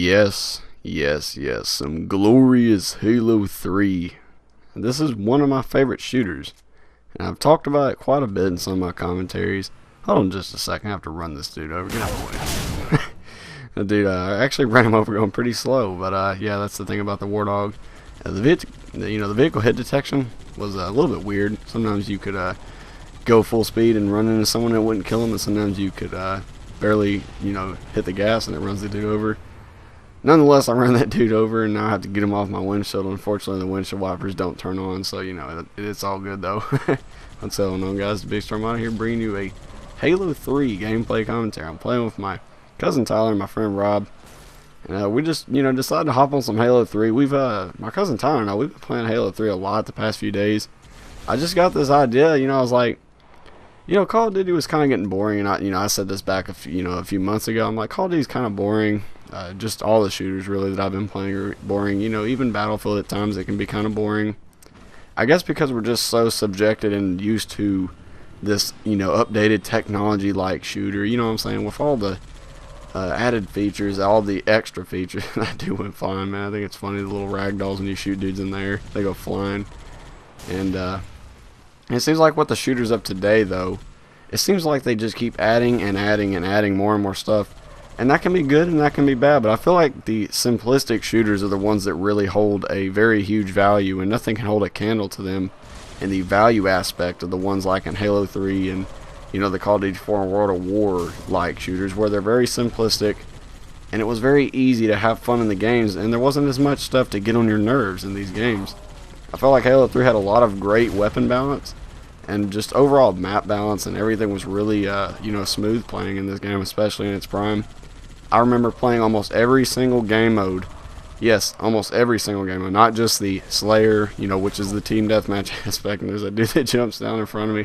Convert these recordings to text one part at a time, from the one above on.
Yes, yes, yes, some glorious Halo 3. This is one of my favorite shooters, and I've talked about it quite a bit in some of my commentaries. Hold on just a second, I have to run this dude over. Get out of the way. Dude, I actually ran him over going pretty slow, but yeah, that's the thing about the Warthog. The vehicle hit detection was a little bit weird. Sometimes you could go full speed and run into someone that wouldn't kill them, and sometimes you could barely, hit the gas and it runs the dude over. Nonetheless, I ran that dude over, and now I have to get him off my windshield. Unfortunately, the windshield wipers don't turn on, so, it's all good, though. What's going on, guys? The Big Storm out here bringing you a Halo 3 gameplay commentary. I'm playing with my cousin Tyler and my friend Rob. And we just, decided to hop on some Halo 3. My cousin Tyler and we've been playing Halo 3 a lot the past few days. I just got this idea, I was like, Call of Duty was kind of getting boring, and I said this back a few months ago. I'm like, Call of Duty's kind of boring. Just all the shooters really that I've been playing are boring. Even Battlefield at times it can be kind of boring. I guess because we're just so subjected and used to this, updated technology like shooter. You know what I'm saying? With all the added features, all the extra features. That dude went flying, man. I think it's funny, the little ragdolls when you shoot dudes in there, they go flying. And it seems like with the shooters of today, though, it seems like they just keep adding and adding and adding more and more stuff. And that can be good and that can be bad, but I feel like the simplistic shooters are the ones that really hold a very huge value, and nothing can hold a candle to them in the value aspect of the ones like in Halo 3 and, the Call of Duty 4 and World of War like shooters, where they're very simplistic and it was very easy to have fun in the games, and there wasn't as much stuff to get on your nerves in these games. I felt like Halo 3 had a lot of great weapon balance and just overall map balance, and everything was really, smooth playing in this game, especially in its prime. I remember playing almost every single game mode. Yes, almost every single game mode, not just the Slayer, which is the team deathmatch aspect, and there's a dude that jumps down in front of me.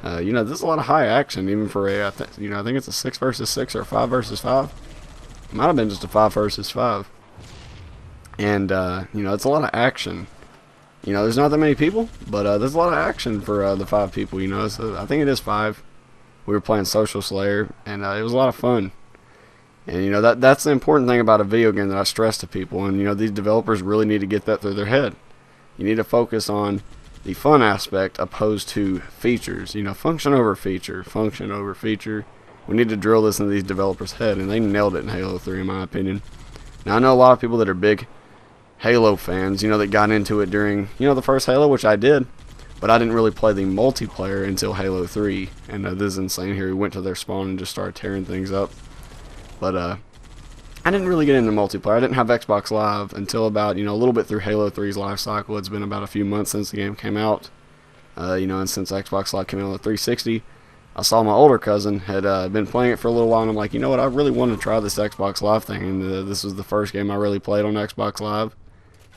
There's a lot of high action, even for I think it's a 6 versus 6 or 5 versus 5. It might have been just a 5 versus 5. And, it's a lot of action. There's not that many people, but there's a lot of action for the 5 people, so I think it is 5. We were playing Social Slayer, and it was a lot of fun. And, that's the important thing about a video game that I stress to people. And, these developers really need to get that through their head. You need to focus on the fun aspect opposed to features. Function over feature, function over feature. We need to drill this into these developers' head, and they nailed it in Halo 3, in my opinion. Now, I know a lot of people that are big Halo fans, that got into it during, the first Halo, which I did. But I didn't really play the multiplayer until Halo 3. And this is insane here. We went to their spawn and just started tearing things up. But I didn't really get into multiplayer. I didn't have Xbox Live until about, a little bit through Halo 3's life cycle. It's been about a few months since the game came out. And since Xbox Live came out on the 360, I saw my older cousin had been playing it for a little while, and I'm like, what, I really want to try this Xbox Live thing. And this was the first game I really played on Xbox Live.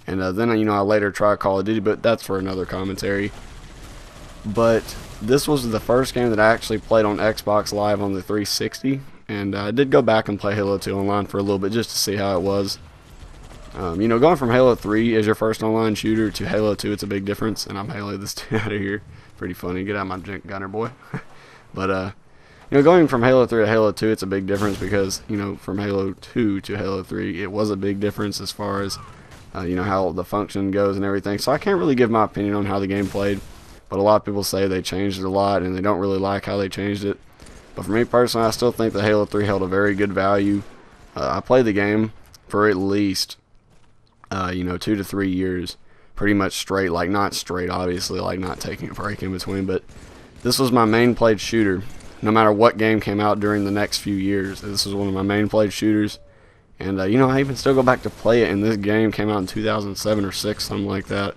And then, I later tried Call of Duty, but that's for another commentary. But this was the first game that I actually played on Xbox Live on the 360. And I did go back and play Halo 2 online for a little bit just to see how it was. Going from Halo 3 as your first online shooter to Halo 2, it's a big difference. And I'm Halo this dude out of here. Pretty funny. Get out of my junk gunner, boy. But, going from Halo 3 to Halo 2, it's a big difference because, from Halo 2 to Halo 3, it was a big difference as far as, how the function goes and everything. So I can't really give my opinion on how the game played. But a lot of people say they changed it a lot and they don't really like how they changed it. But for me personally, I still think that Halo 3 held a very good value. I played the game for at least, 2 to 3 years, pretty much straight. Like, not straight, obviously, like not taking a break in between. But this was my main played shooter. No matter what game came out during the next few years, this was one of my main played shooters. And, I even still go back to play it. And this game came out in 2007 or 6, something like that.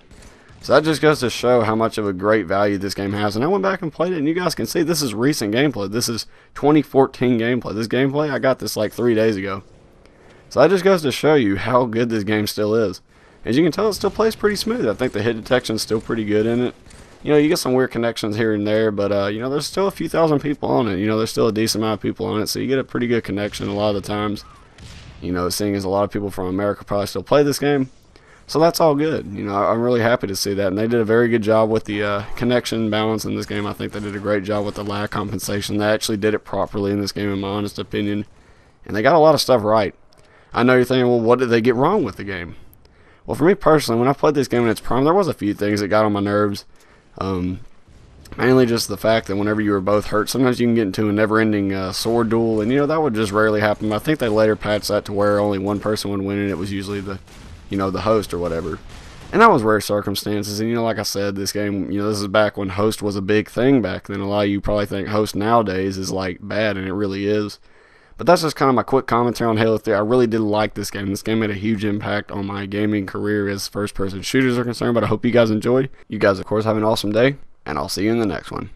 So that just goes to show how much of a great value this game has. And I went back and played it, and you guys can see this is recent gameplay. This is 2014 gameplay. This gameplay, I got this like 3 days ago. So that just goes to show you how good this game still is. As you can tell, it still plays pretty smooth. I think the hit detection is still pretty good in it. You get some weird connections here and there, but, there's still a few thousand people on it. There's still a decent amount of people on it, so you get a pretty good connection a lot of the times. Seeing as a lot of people from America probably still play this game. So that's all good. I'm really happy to see that. And they did a very good job with the connection balance in this game. I think they did a great job with the lag compensation. They actually did it properly in this game, in my honest opinion. And they got a lot of stuff right. I know you're thinking, well, what did they get wrong with the game? Well, for me personally, when I played this game in its prime, there was a few things that got on my nerves. Mainly just the fact that whenever you were both hurt, sometimes you can get into a never-ending sword duel, and that would just rarely happen. I think they later patched that to where only one person would win, and it was usually the host or whatever. And that was rare circumstances. And like I said, this game, this is back when host was a big thing back then. A lot of you probably think host nowadays is like bad, and it really is. But that's just kind of my quick commentary on Halo 3. I really did like this game. This game made a huge impact on my gaming career as first-person shooters are concerned, but I hope you guys enjoyed. You guys, of course, have an awesome day, and I'll see you in the next one.